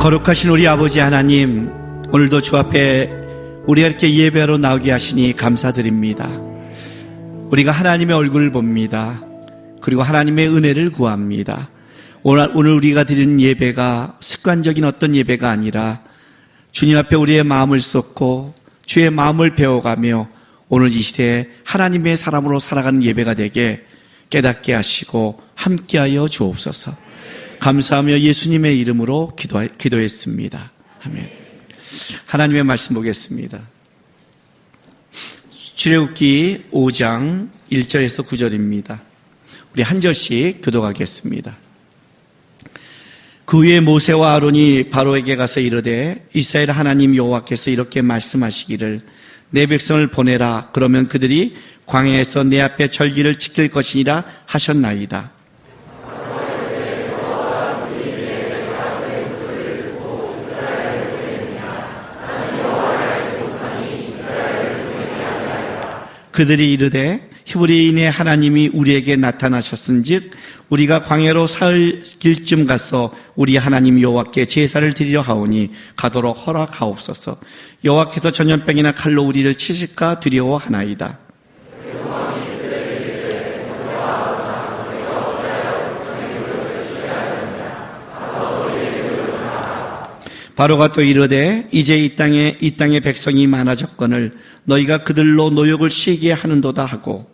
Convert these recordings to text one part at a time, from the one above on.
거룩하신 우리 아버지 하나님, 오늘도 주 앞에 우리가 이렇게 예배하러 나오게 하시니 감사드립니다. 우리가 하나님의 얼굴을 봅니다. 그리고 하나님의 은혜를 구합니다. 오늘 우리가 드리는 예배가 습관적인 어떤 예배가 아니라 주님 앞에 우리의 마음을 쏟고 주의 마음을 배워가며 오늘 이 시대에 하나님의 사람으로 살아가는 예배가 되게 깨닫게 하시고 함께하여 주옵소서. 감사하며 예수님의 이름으로 기도했습니다. 아멘. 하나님의 말씀 보겠습니다. 출애굽기 5장 1절에서 9절입니다. 우리 한 절씩 교독하겠습니다. 그 후에 모세와 아론이 바로에게 가서 이르되 이스라엘 하나님 여호와께서 이렇게 말씀하시기를 내 백성을 보내라. 그러면 그들이 광야에서 내 앞에 절기를 지킬 것이니라 하셨나이다. 그들이 이르되 히브리인의 하나님이 우리에게 나타나셨은즉 우리가 광야로 사흘 길쯤 가서 우리 하나님 여호와께 제사를 드리려 하오니 가도록 허락하옵소서. 여호와께서 전염병이나 칼로 우리를 치실까 두려워하나이다. 바로가 또 이르되 이제 이 땅에 백성이 많아졌거늘 너희가 그들로 노역을 쉬게 하는도다 하고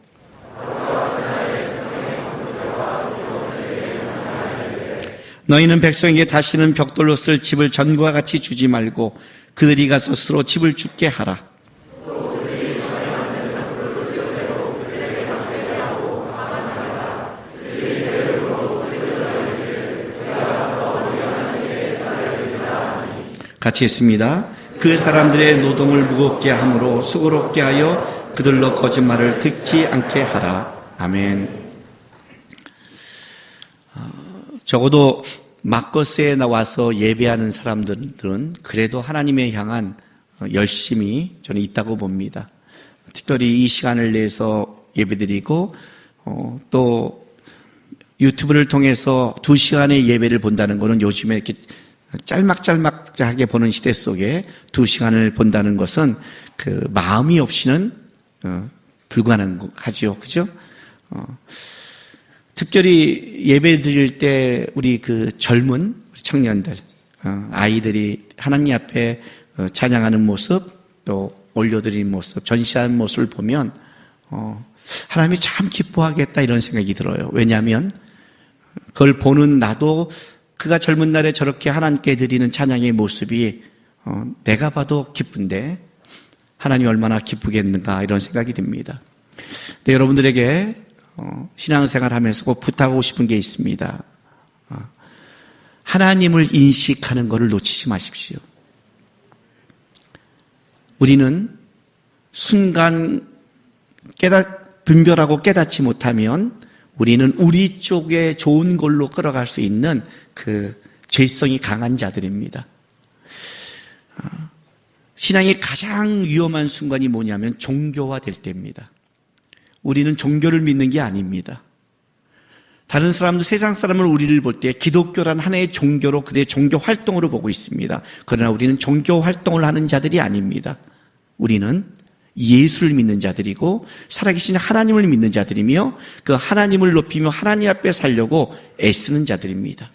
너희는 백성에게 다시는 벽돌로 쓸 집을 전과 같이 주지 말고 그들이 가서 스스로 집을 짓게 하라. 같이 했습니다. 그 사람들의 노동을 무겁게 함으로 수고롭게 하여 그들로 거짓말을 듣지 않게 하라. 아멘. 적어도 막거스에 나와서 예배하는 사람들은 그래도 하나님에 향한 열심이 저는 있다고 봅니다. 특별히 이 시간을 내서 예배드리고 또 유튜브를 통해서 2시간의 예배를 본다는 것은 요즘에 이렇게 짤막짤막하게 보는 시대 속에 2시간을 본다는 것은 그 마음이 없이는 불가능하지요. 그죠? 특별히 예배 드릴 때 우리 그 젊은 청년들, 아이들이 하나님 앞에 찬양하는 모습, 또 올려드리는 모습, 전시하는 모습을 보면 하나님이 참 기뻐하겠다 이런 생각이 들어요. 왜냐하면 그걸 보는 나도 그가 젊은 날에 저렇게 하나님께 드리는 찬양의 모습이 내가 봐도 기쁜데 하나님이 얼마나 기쁘겠는가 이런 생각이 듭니다. 네, 여러분들에게 신앙생활하면서 꼭 부탁하고 싶은 게 있습니다. 하나님을 인식하는 것을 놓치지 마십시오. 우리는 순간 분별하고 깨닫지 못하면 우리는 우리 쪽에 좋은 걸로 끌어갈 수 있는 그 죄성이 강한 자들입니다. 신앙의 가장 위험한 순간이 뭐냐면 종교화될 때입니다. 우리는 종교를 믿는 게 아닙니다. 다른 사람들, 세상 사람은 우리를 볼 때 기독교란 하나의 종교로 그들의 종교 활동으로 보고 있습니다. 그러나 우리는 종교 활동을 하는 자들이 아닙니다. 우리는 예수를 믿는 자들이고 살아계신 하나님을 믿는 자들이며 그 하나님을 높이며 하나님 앞에 살려고 애쓰는 자들입니다.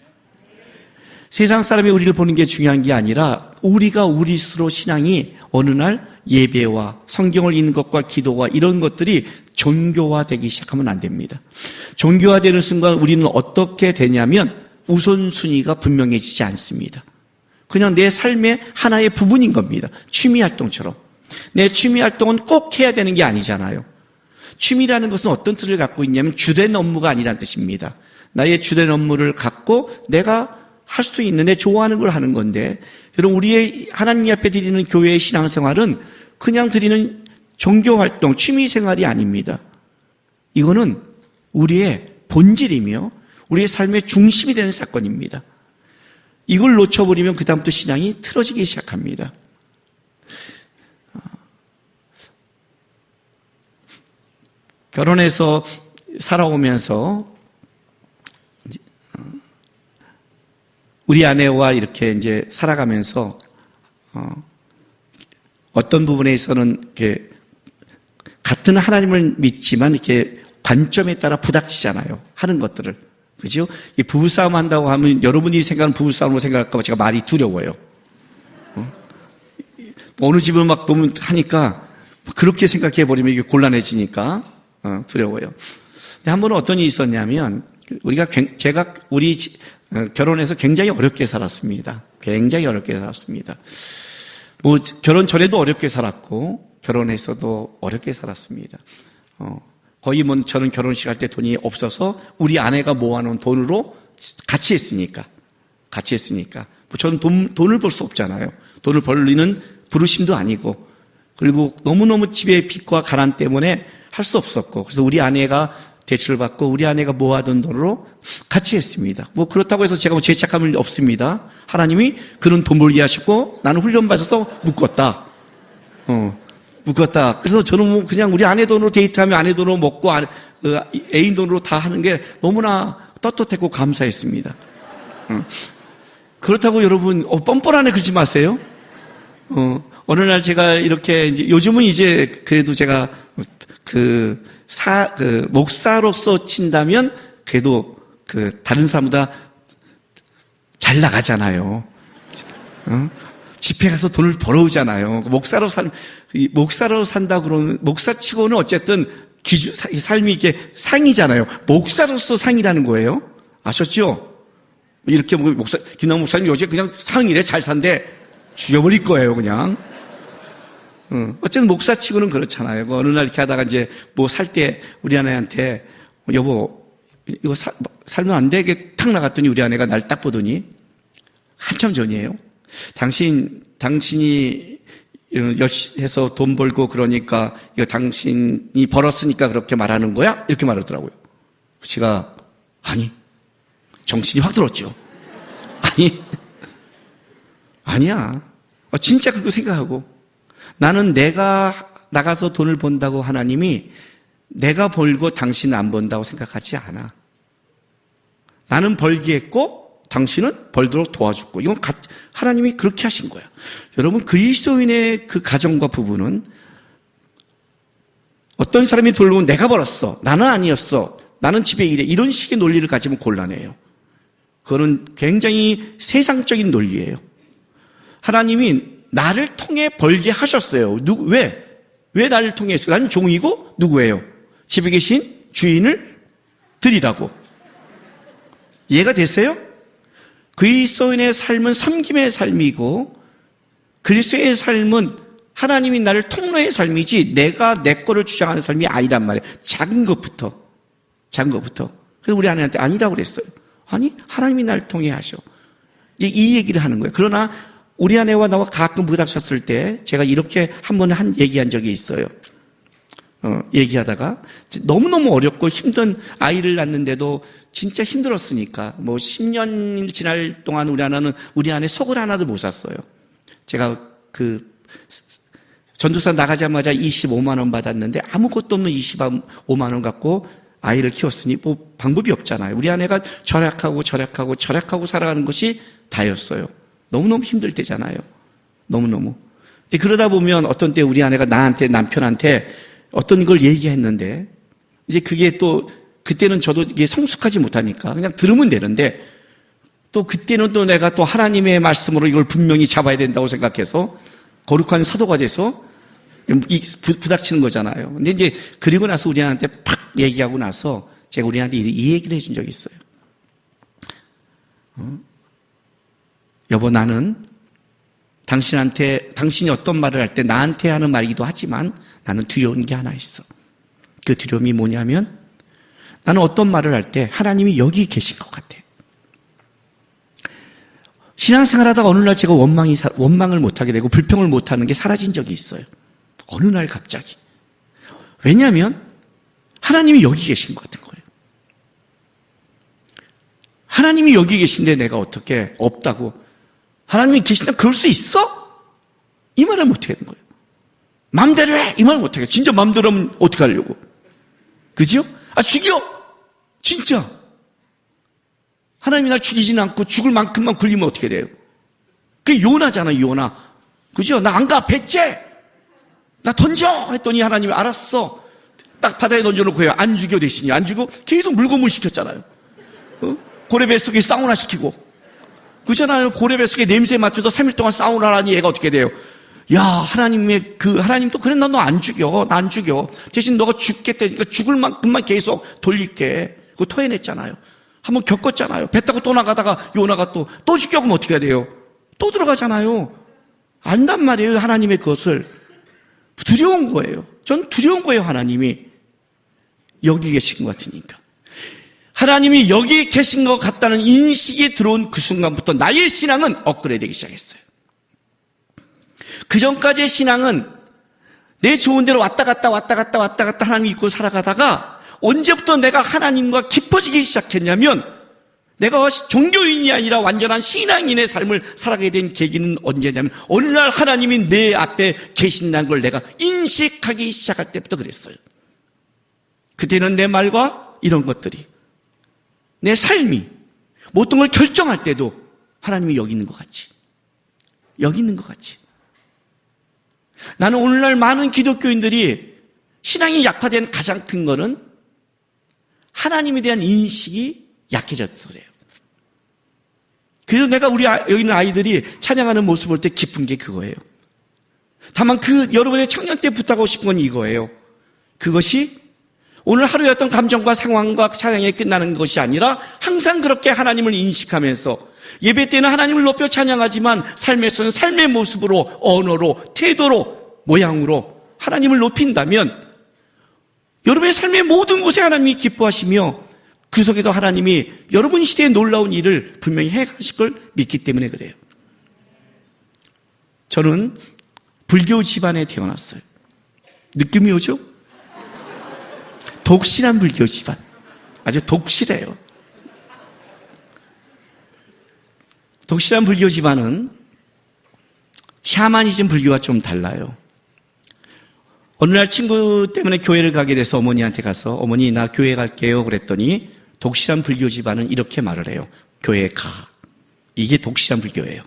세상 사람이 우리를 보는 게 중요한 게 아니라 우리가 우리 스스로 신앙이 어느 날 예배와 성경을 읽는 것과 기도와 이런 것들이 종교화되기 시작하면 안 됩니다. 종교화되는 순간 우리는 어떻게 되냐면 우선순위가 분명해지지 않습니다. 그냥 내 삶의 하나의 부분인 겁니다. 취미활동처럼. 내 취미활동은 꼭 해야 되는 게 아니잖아요. 취미라는 것은 어떤 뜻을 갖고 있냐면 주된 업무가 아니란 뜻입니다. 나의 주된 업무를 갖고 내가 할 수 있는 내 좋아하는 걸 하는 건데 여러분 우리의 하나님 앞에 드리는 교회의 신앙생활은 그냥 드리는 종교활동, 취미생활이 아닙니다. 이거는 우리의 본질이며 우리의 삶의 중심이 되는 사건입니다. 이걸 놓쳐버리면 그다음부터 신앙이 틀어지기 시작합니다. 결혼해서 살아오면서 우리 아내와 이렇게 이제 살아가면서 어떤 부분에 있어서는 이렇게 같은 하나님을 믿지만 이렇게 관점에 따라 부닥치잖아요. 하는 것들을. 그죠? 이 부부싸움 한다고 하면 여러분이 생각하는 부부싸움으로 생각할까봐 제가 말이 두려워요. 어느 집을 막 보면 하니까 그렇게 생각해버리면 이게 곤란해지니까 두려워요. 근데 한 번은 어떤 일이 있었냐면 제가 결혼해서 굉장히 어렵게 살았습니다. 굉장히 어렵게 살았습니다. 뭐 결혼 전에도 어렵게 살았고 결혼해서도 어렵게 살았습니다. 거의 뭐 저는 결혼식 할 때 돈이 없어서 우리 아내가 모아놓은 돈으로 같이 했으니까. 뭐 저는 돈을 벌 수 없잖아요. 돈을 벌리는 부르심도 아니고, 그리고 너무너무 집에 빚과 가난 때문에 할 수 없었고, 그래서 우리 아내가 대출을 받고 우리 아내가 모아둔 돈으로 같이 했습니다. 뭐 그렇다고 해서 제가 뭐 죄책감은 없습니다. 하나님이 그런 돈 벌게 하셨고 나는 훈련 받아서 묶었다. 묶었다. 그래서 저는 뭐 그냥 우리 아내 돈으로 데이트하면 아내 돈으로 먹고 애인 돈으로 다 하는 게 너무나 떳떳했고 감사했습니다. 그렇다고 여러분 뻔뻔하네 그러지 마세요. 어느 날 제가 이렇게 이제 요즘은 이제 그래도 제가 목사로서 친다면 그래도 다른 사람보다 잘 나가잖아요. 집회 가서 돈을 벌어오잖아요. 목사로 산다 그러면 목사치고는 어쨌든 삶이 이게 상이잖아요. 목사로서 상이라는 거예요. 아셨죠? 이렇게 김남국 목사님 요새 그냥 상이래 잘 산대 죽여버릴 거예요 그냥. 어쨌든 목사치고는 그렇잖아요. 어느 날 이렇게 하다가 이제 뭐 살 때 우리 아내한테 여보 이거 살면 안 되게 탁 나갔더니 우리 아내가 날 딱 보더니 한참 전이에요. 당신이 해서 돈 벌고 그러니까 이거 당신이 벌었으니까 그렇게 말하는 거야? 이렇게 말하더라고요. 제가 아니 정신이 확 들었죠. 아니야. 진짜 그거 생각하고 나는 내가 나가서 돈을 번다고 하나님이 내가 벌고 당신은 안 번다고 생각하지 않아. 나는 벌게 했고 당신은 벌도록 도와줬고 이건 하나님이 그렇게 하신 거야. 여러분 그리스도인의 그 가정과 부부는 어떤 사람이 돈을 벌면 내가 벌었어. 나는 아니었어. 나는 집에 일해. 이런 식의 논리를 가지면 곤란해요. 그거는 굉장히 세상적인 논리예요. 하나님이 나를 통해 벌게 하셨어요. 왜 나를 통해 했어요? 나는 종이고 누구예요? 집에 계신 주인을 드리라고. 이해가 되세요? 그리스도인의 삶은 섬김의 삶이고 그리스도의 삶은 하나님이 나를 통로의 삶이지 내가 내 거를 주장하는 삶이 아니란 말이에요. 작은 것부터. 그래서 우리 아내한테 아니라고 그랬어요. 아니 하나님이 나를 통해 하셔. 이 얘기를 하는 거예요. 그러나 우리 아내와 나와 가끔 부닥쳤을 때 제가 이렇게 한 번에 얘기한 적이 있어요. 얘기하다가 너무너무 어렵고 힘든 아이를 낳는데도 진짜 힘들었으니까 뭐 10년 지날 동안 우리 아내 속을 하나도 못 샀어요. 제가 전도사 나가자마자 25만 원 받았는데 아무것도 없는 25만 원 갖고 아이를 키웠으니 뭐 방법이 없잖아요. 우리 아내가 절약하고 살아가는 것이 다였어요. 너무너무 힘들 때잖아요. 너무너무. 이제 그러다 보면 어떤 때 우리 아내가 남편한테 어떤 걸 얘기했는데, 이제 그게 또, 그때는 저도 이게 성숙하지 못하니까 그냥 들으면 되는데, 또 그때는 또 내가 또 하나님의 말씀으로 이걸 분명히 잡아야 된다고 생각해서 거룩한 사도가 돼서 부닥치는 거잖아요. 근데 이제 그리고 나서 우리 아내한테 팍 얘기하고 나서 제가 우리 아내한테 이 얘기를 해준 적이 있어요. 여보, 나는 당신이 어떤 말을 할 때 나한테 하는 말이기도 하지만 나는 두려운 게 하나 있어. 그 두려움이 뭐냐면 나는 어떤 말을 할 때 하나님이 여기 계신 것 같아. 신앙생활 하다가 어느 날 제가 원망을 못하게 되고 불평을 못하는 게 사라진 적이 있어요. 어느 날 갑자기. 왜냐하면 하나님이 여기 계신 것 같은 거예요. 하나님이 여기 계신데 내가 어떻게 없다고 하나님이 계신다면 그럴 수 있어? 이 말을 못하게 되는 거예요. 마음대로 해! 이 말을 못하게. 진짜 마음대로 하면 어떻게 하려고? 그죠? 죽여! 진짜. 하나님이 날 죽이지는 않고 죽을 만큼만 굴리면 어떻게 돼요? 그게 요나잖아요, 요나. 그죠? 나 안 가, 배째! 나 던져! 했더니 하나님이 알았어. 딱 바다에 던져놓고 해요. 안 죽여 대신이. 안 죽여 계속 물고물 시켰잖아요. 고래 뱃속에 사우나 시키고. 그잖아요. 고래 뱃속에 냄새 맡아도 3일 동안 사우나 하라니 얘가 어떻게 돼요? 야, 하나님도 그래, 나 너 안 죽여. 나 안 죽여. 대신 너가 죽겠다니까 죽을 만큼만 계속 돌릴게. 그거 토해냈잖아요. 한번 겪었잖아요. 배 타고 또 나가다가 요나가 또 죽여 그러면 어떻게 해야 돼요? 또 들어가잖아요. 안단 말이에요. 하나님의 그것을. 두려운 거예요. 전 두려운 거예요. 하나님이 여기 계신 것 같으니까. 하나님이 여기 계신 것 같다는 인식이 들어온 그 순간부터 나의 신앙은 업그레이드되기 시작했어요. 그 전까지의 신앙은 내 좋은 대로 왔다 갔다 하나님 믿고 살아가다가 언제부터 내가 하나님과 깊어지기 시작했냐면 내가 종교인이 아니라 완전한 신앙인의 삶을 살아가게 된 계기는 언제냐면 어느 날 하나님이 내 앞에 계신다는 걸 내가 인식하기 시작할 때부터 그랬어요. 그때는 내 말과 이런 것들이 내 삶이 어떤 걸 결정할 때도 하나님이 여기 있는 것 같지. 여기 있는 것 같지. 나는 오늘날 많은 기독교인들이 신앙이 약화된 가장 큰 거는 하나님에 대한 인식이 약해져서 그래요. 그래서 내가 여기 있는 아이들이 찬양하는 모습 볼 때 기쁜 게 그거예요. 다만 여러분의 청년 때 부탁하고 싶은 건 이거예요. 그것이 오늘 하루의 어떤 감정과 상황과 찬양에 끝나는 것이 아니라 항상 그렇게 하나님을 인식하면서 예배 때는 하나님을 높여 찬양하지만 삶에서는 삶의 모습으로, 언어로, 태도로, 모양으로 하나님을 높인다면 여러분의 삶의 모든 곳에 하나님이 기뻐하시며 그 속에서 하나님이 여러분 시대에 놀라운 일을 분명히 해가실 걸 믿기 때문에 그래요. 저는 불교 집안에 태어났어요. 느낌이 오죠? 독실한 불교 집안. 아주 독실해요. 독실한 불교 집안은 샤머니즘 불교와 좀 달라요. 어느 날 친구 때문에 교회를 가게 돼서 어머니한테 가서 어머니 나 교회 갈게요 그랬더니 독실한 불교 집안은 이렇게 말을 해요. 교회 가. 이게 독실한 불교예요.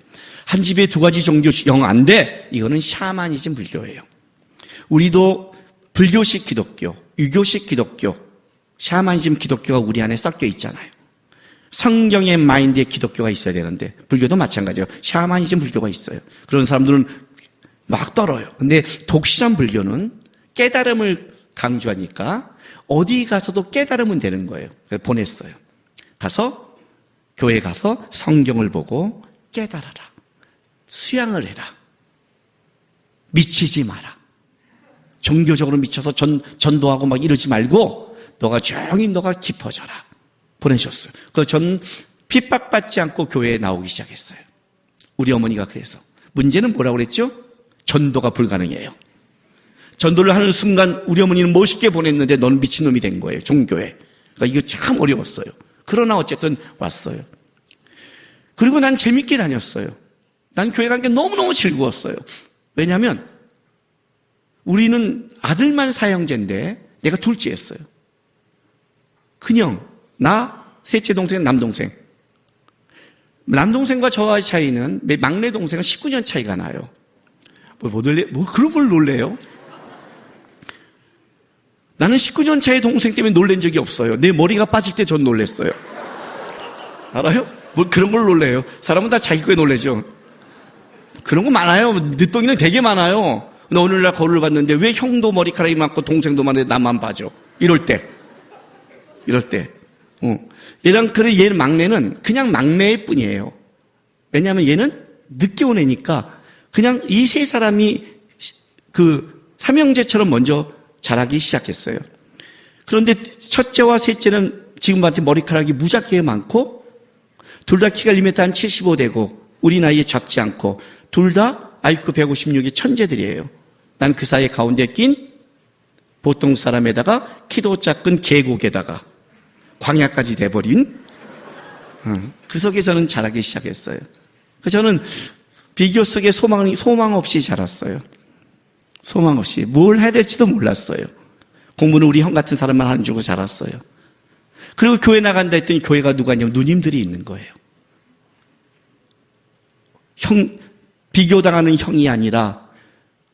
한 집에 두 가지 종교 영 안 돼. 이거는 샤머니즘 불교예요. 우리도 불교식 기독교, 유교식 기독교, 샤머니즘 기독교가 우리 안에 섞여 있잖아요. 성경의 마인드의 기독교가 있어야 되는데 불교도 마찬가지예요. 샤머니즘 불교가 있어요. 그런 사람들은 막 떨어요. 근데 독실한 불교는 깨달음을 강조하니까 어디 가서도 깨달으면 되는 거예요. 그래서 보냈어요. 가서 교회 가서 성경을 보고 깨달아라. 수양을 해라. 미치지 마라. 종교적으로 미쳐서 전도하고 막 이러지 말고 너가 조용히 너가 깊어져라. 보내셨어요. 그래서 전 핍박받지 않고 교회에 나오기 시작했어요. 우리 어머니가 그래서. 문제는 뭐라고 그랬죠? 전도가 불가능해요. 전도를 하는 순간 우리 어머니는 멋있게 보냈는데 넌 미친놈이 된 거예요. 종교에. 그러니까 이거 참 어려웠어요. 그러나 어쨌든 왔어요. 그리고 난 재밌게 다녔어요. 난 교회 가는 게 너무너무 즐거웠어요. 왜냐하면 우리는 아들만 사형제인데 내가 둘째였어요. 큰형, 나, 셋째 동생, 남동생. 남동생과 저와의 차이는 막내 동생은 19년 차이가 나요. 뭐 그런 걸 놀래요? 나는 19년 차의 동생 때문에 놀란 적이 없어요. 내 머리가 빠질 때 전 놀랬어요. 알아요? 뭐 그런 걸 놀래요. 사람은 다 자기 거에 놀래죠. 그런 거 많아요. 늦둥이는 되게 많아요. 근데 오늘날 거울을 봤는데 왜 형도 머리카락이 많고 동생도 많은데 나만 봐줘. 이럴 때. 얘는 막내는 그냥 막내일 뿐이에요. 왜냐하면 얘는 늦게 온 애니까 그냥 이 세 사람이 그 삼형제처럼 먼저 자라기 시작했어요. 그런데 첫째와 셋째는 지금 같이 머리카락이 무지하게 많고 둘 다 키가 1m 한 75 되고 우리 나이에 작지 않고 둘 다 IQ 156의 천재들이에요. 난 그 사이에 가운데 낀 보통 사람에다가 키도 작은 계곡에다가 광야까지 돼버린 그 속에 저는 자라기 시작했어요. 그래서 저는 비교 속에 소망 없이 자랐어요. 소망 없이 뭘 해야 될지도 몰랐어요. 공부는 우리 형 같은 사람만 하는 줄 알고 자랐어요. 그리고 교회 나간다 했더니 교회가 누가 있냐면 누님들이 있는 거예요. 비교당하는 형이 아니라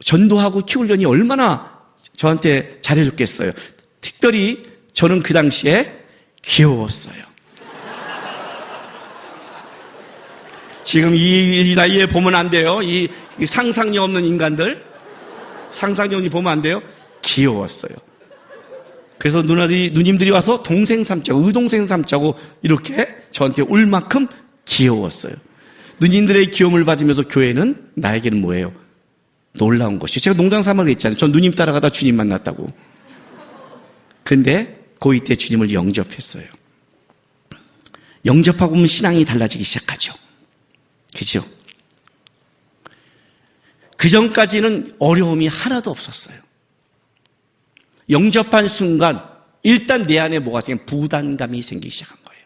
전도하고 키우려니 얼마나 저한테 잘해줬겠어요. 특별히 저는 그 당시에 귀여웠어요. 지금 이 나이에 보면 안 돼요. 이 상상력 없는 인간들. 상상력이 보면 안 돼요. 귀여웠어요. 그래서 누님들이 와서 동생 삼자고, 의동생 삼자고 이렇게 저한테 울 만큼 귀여웠어요. 누님들의 귀여움을 받으면서 교회는 나에게는 뭐예요? 놀라운 것이에요. 제가 농담 삼아 그랬잖아요. 전 누님 따라가다 주님 만났다고. 근데 고2 때 주님을 영접했어요. 영접하고 보면 신앙이 달라지기 시작하죠. 그죠? 그 전까지는 어려움이 하나도 없었어요. 영접한 순간 일단 내 안에 뭐가 생겨? 부담감이 생기기 시작한 거예요.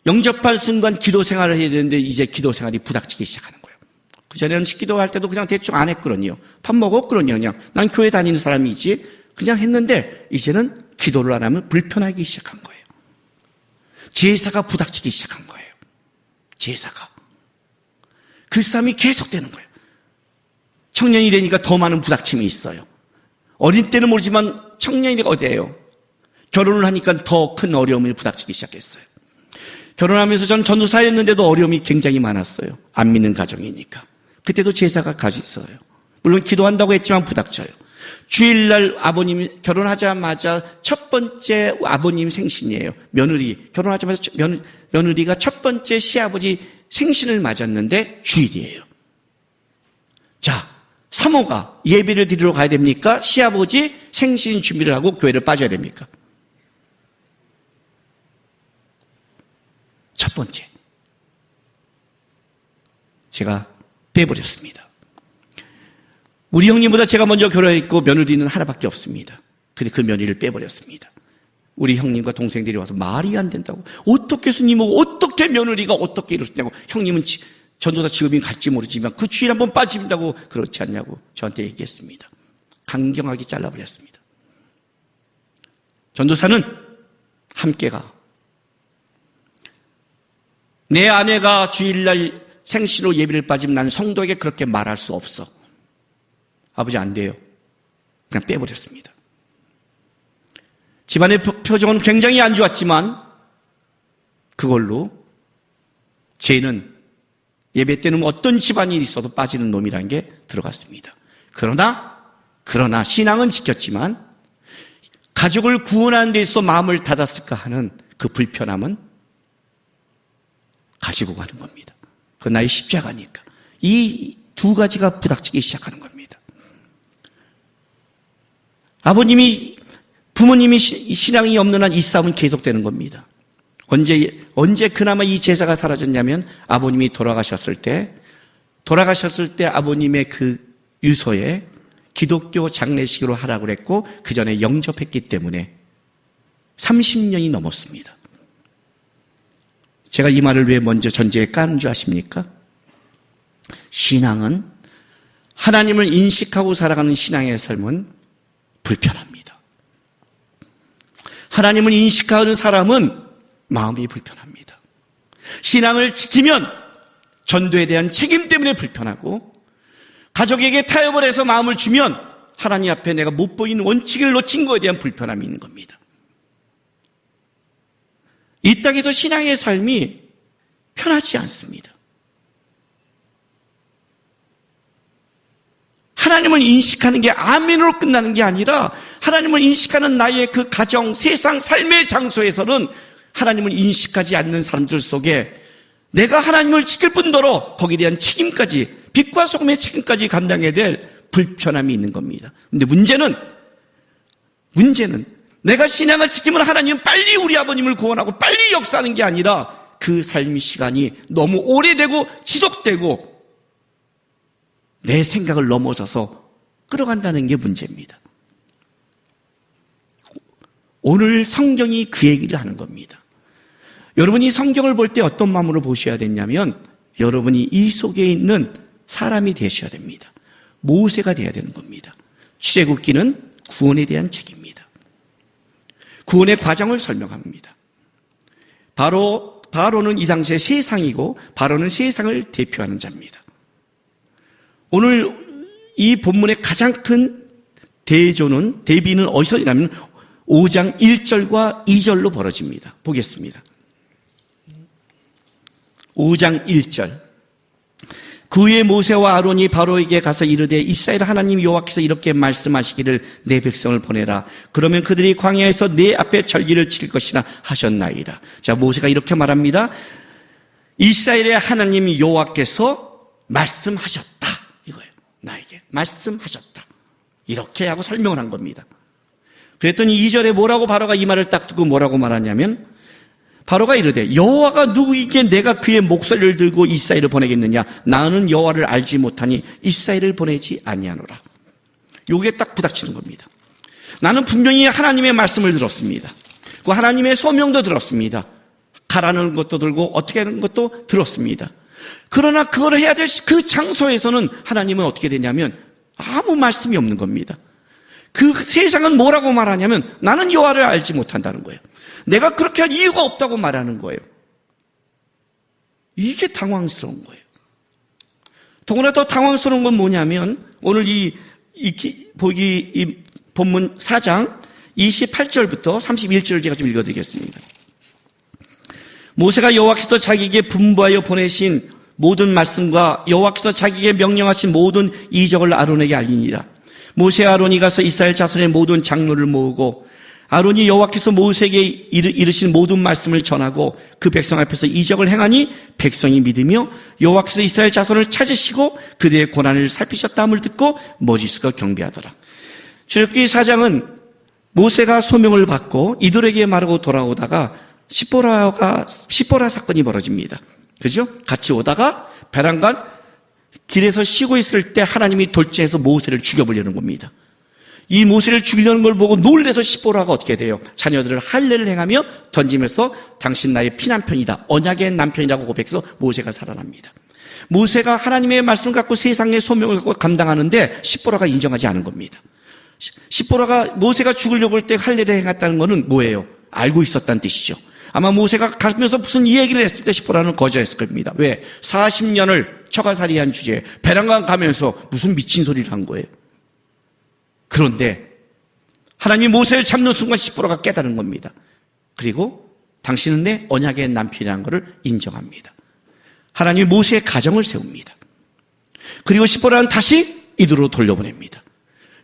영접한 순간 기도 생활을 해야 되는데 이제 기도 생활이 부닥치기 시작하는 거예요. 그전에는 기도할 때도 그냥 대충 안 했거든요. 밥 먹었거든요. 그냥 난 교회 다니는 사람이지 그냥 했는데 이제는 기도를 안 하면 불편하기 시작한 거예요. 제사가 부닥치기 시작한 거예요. 제사가. 그 싸움이 계속되는 거예요. 청년이 되니까 더 많은 부닥침이 있어요. 어린 때는 모르지만 청년이 되니까 어디예요? 결혼을 하니까 더 큰 어려움이 부닥치기 시작했어요. 결혼하면서 전 전도사였는데도 어려움이 굉장히 많았어요. 안 믿는 가정이니까. 그때도 제사가 가지고 있어요. 물론 기도한다고 했지만 부닥쳐요. 주일날 아버님이 결혼하자마자 첫 번째 아버님 생신이에요. 며느리. 결혼하자마자 며느리가 첫 번째 시아버지 생신을 맞았는데 주일이에요. 자, 사모가 예배를 드리러 가야 됩니까? 시아버지 생신 준비를 하고 교회를 빠져야 됩니까? 첫 번째. 제가 빼버렸습니다. 우리 형님보다 제가 먼저 결혼했고 며느리는 하나밖에 없습니다. 근데 그 며느리를 빼버렸습니다. 우리 형님과 동생들이 와서 말이 안 된다고. 어떻게 스님하고 어떻게 며느리가 어떻게 이러셨냐고. 형님은 전도사 직업이 갈지 모르지만 그 주일 한번 빠진다고 그렇지 않냐고 저한테 얘기했습니다. 강경하게 잘라버렸습니다. 전도사는 함께 가. 내 아내가 주일날 생신으로 예배를 빠지면 나는 성도에게 그렇게 말할 수 없어. 아버지 안 돼요. 그냥 빼버렸습니다. 집안의 표정은 굉장히 안 좋았지만 그걸로 쟤는 예배 때는 어떤 집안이 있어도 빠지는 놈이라는 게 들어갔습니다. 그러나 신앙은 지켰지만 가족을 구원하는 데 있어 마음을 닫았을까 하는 그 불편함은 가지고 가는 겁니다. 그 나의 십자가니까. 이 두 가지가 부닥치기 시작하는 겁니다. 부모님이 신앙이 없는 한 이 싸움은 계속되는 겁니다. 언제 그나마 이 제사가 사라졌냐면 아버님이 돌아가셨을 때 아버님의 그 유서에 기독교 장례식으로 하라고 그랬고 그 전에 영접했기 때문에 30년이 넘었습니다. 제가 이 말을 왜 먼저 전제에 까는 줄 아십니까? 신앙은 하나님을 인식하고 살아가는 신앙의 삶은 불편합니다. 하나님을 인식하는 사람은 마음이 불편합니다. 신앙을 지키면 전도에 대한 책임 때문에 불편하고 가족에게 타협을 해서 마음을 주면 하나님 앞에 내가 못 보이는 원칙을 놓친 것에 대한 불편함이 있는 겁니다. 이 땅에서 신앙의 삶이 편하지 않습니다. 하나님을 인식하는 게 아멘으로 끝나는 게 아니라 하나님을 인식하는 나의 그 가정, 세상, 삶의 장소에서는 하나님을 인식하지 않는 사람들 속에 내가 하나님을 지킬 뿐더러 거기에 대한 책임까지, 빛과 소금의 책임까지 감당해야 될 불편함이 있는 겁니다. 근데 문제는 내가 신앙을 지키면 하나님은 빨리 우리 아버님을 구원하고 빨리 역사하는 게 아니라 그 삶의 시간이 너무 오래되고 지속되고 내 생각을 넘어서서 끌어간다는 게 문제입니다. 오늘 성경이 그 얘기를 하는 겁니다. 여러분이 성경을 볼 때 어떤 마음으로 보셔야 되냐면 여러분이 이 속에 있는 사람이 되셔야 됩니다. 모세가 되어야 되는 겁니다. 출애굽기는 구원에 대한 책입니다. 구원의 과정을 설명합니다. 바로는 이 당시에 세상이고 바로는 세상을 대표하는 자입니다. 오늘 이 본문의 가장 큰 대비는 어디서 일어나면 5장 1절과 2절로 벌어집니다. 보겠습니다. 5장 1절. 그 후에 모세와 아론이 바로에게 가서 이르되 이스라엘 하나님 여호와께서 이렇게 말씀하시기를 내 백성을 보내라. 그러면 그들이 광야에서 내 앞에 절기를 지킬 것이라 하셨나이다. 자, 모세가 이렇게 말합니다. 이스라엘의 하나님 여호와께서 말씀하셨다. 이거예요. 나에게 말씀하셨다. 이렇게 하고 설명을 한 겁니다. 그랬더니 2절에 뭐라고 바로가 이 말을 딱 듣고 뭐라고 말하냐면 바로가 이르되 여호와가 누구이기에 내가 그의 목소리를 들고 이스라엘을 보내겠느냐. 나는 여호와를 알지 못하니 이스라엘을 보내지 아니하노라. 요게 딱 부닥치는 겁니다. 나는 분명히 하나님의 말씀을 들었습니다. 그 하나님의 소명도 들었습니다. 가라는 것도 들고 어떻게 하는 것도 들었습니다. 그러나 그걸 해야 될 그 장소에서는 하나님은 어떻게 되냐면 아무 말씀이 없는 겁니다. 그 세상은 뭐라고 말하냐면 나는 여호와를 알지 못한다는 거예요. 내가 그렇게 할 이유가 없다고 말하는 거예요. 이게 당황스러운 거예요. 더구나 더 당황스러운 건 뭐냐면 오늘 이 본문 4장 28절부터 31절을 제가 좀 읽어드리겠습니다. 모세가 여호와께서 자기에게 분부하여 보내신 모든 말씀과 여호와께서 자기에게 명령하신 모든 이적을 아론에게 알리니라. 모세와 아론이 가서 이스라엘 자손의 모든 장로를 모으고 아론이 여호와께서 모세에게 이르신 모든 말씀을 전하고 그 백성 앞에서 이적을 행하니 백성이 믿으며 여호와께서 이스라엘 자손을 찾으시고 그들의 고난을 살피셨다함을 듣고 머지수가 경배하더라. 출애굽기 4장은 모세가 소명을 받고 이들에게 말하고 돌아오다가 시보라 사건이 벌어집니다. 그죠? 같이 오다가 베란간 길에서 쉬고 있을 때 하나님이 돌진해서 모세를 죽여보려는 겁니다. 이 모세를 죽이려는 걸 보고 놀래서 시보라가 어떻게 돼요? 자녀들을 할례를 행하며 던지면서 당신 나의 피남편이다. 언약의 남편이라고 고백해서 모세가 살아납니다. 모세가 하나님의 말씀을 갖고 세상의 소명을 갖고 감당하는데 시보라가 인정하지 않은 겁니다. 시보라가 모세가 죽으려고 할 때 할례를 행했다는 것은 뭐예요? 알고 있었다는 뜻이죠. 아마 모세가 가면서 무슨 이야기를 했을 때 시보라는 거절했을 겁니다. 왜? 40년을 처가살이한 주제에 베란강 가면서 무슨 미친 소리를 한 거예요. 그런데 하나님이 모세를 잡는 순간 시보라가 깨달은 겁니다. 그리고 당신은 내 언약의 남편이라는 것을 인정합니다. 하나님이 모세의 가정을 세웁니다. 그리고 시보라는 다시 이들로 돌려보냅니다.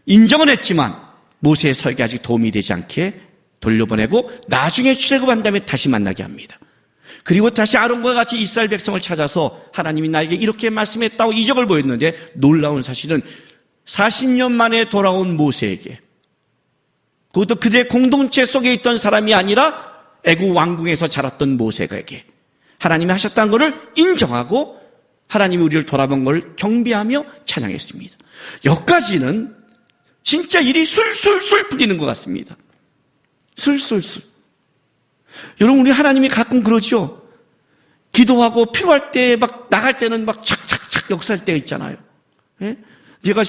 인정은 했지만 모세의 설교에 아직 도움이 되지 않게 돌려보내고 나중에 출애굽한 다음에 다시 만나게 합니다. 그리고 다시 아론과 같이 이스라엘 백성을 찾아서 하나님이 나에게 이렇게 말씀했다고 이적을 보였는데 놀라운 사실은 40년 만에 돌아온 모세에게, 그것도 그들의 공동체 속에 있던 사람이 아니라 애굽 왕궁에서 자랐던 모세에게 하나님이 하셨다는 것을 인정하고 하나님이 우리를 돌아본 것을 경배하며 찬양했습니다. 여기까지는 진짜 일이 술술술 풀리는 것 같습니다. 술술술. 여러분, 우리 하나님이 가끔 그러죠. 기도하고 필요할 때 막 나갈 때는 막 착착착 역사할 때가 있잖아요. 예? 제가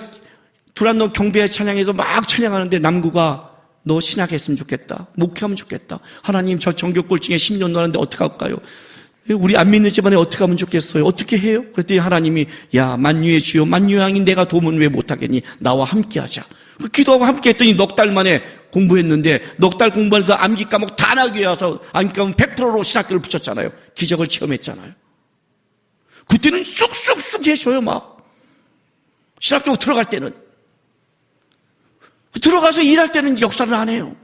두란노 경배 찬양에서 막 찬양하는데 남구가 너 신학했으면 좋겠다. 목회하면 좋겠다. 하나님 저 정교골증에 10년 넣었는데 어떻게 할까요? 우리 안 믿는 집안에 어떻게 하면 좋겠어요? 어떻게 해요? 그랬더니 하나님이 야 만유의 주여 만유의 왕인 내가 도움은 왜 못하겠니? 나와 함께 하자. 기도하고 함께 했더니 넉 달 만에 공부했는데 넉 달 공부한 그 암기 과목 다 나게 와서 암기 과목 100%로 신학교를 붙였잖아요. 기적을 체험했잖아요. 그때는 쑥쑥쑥 계셔요. 막 신학교 들어갈 때는, 들어가서 일할 때는 역사를 안 해요.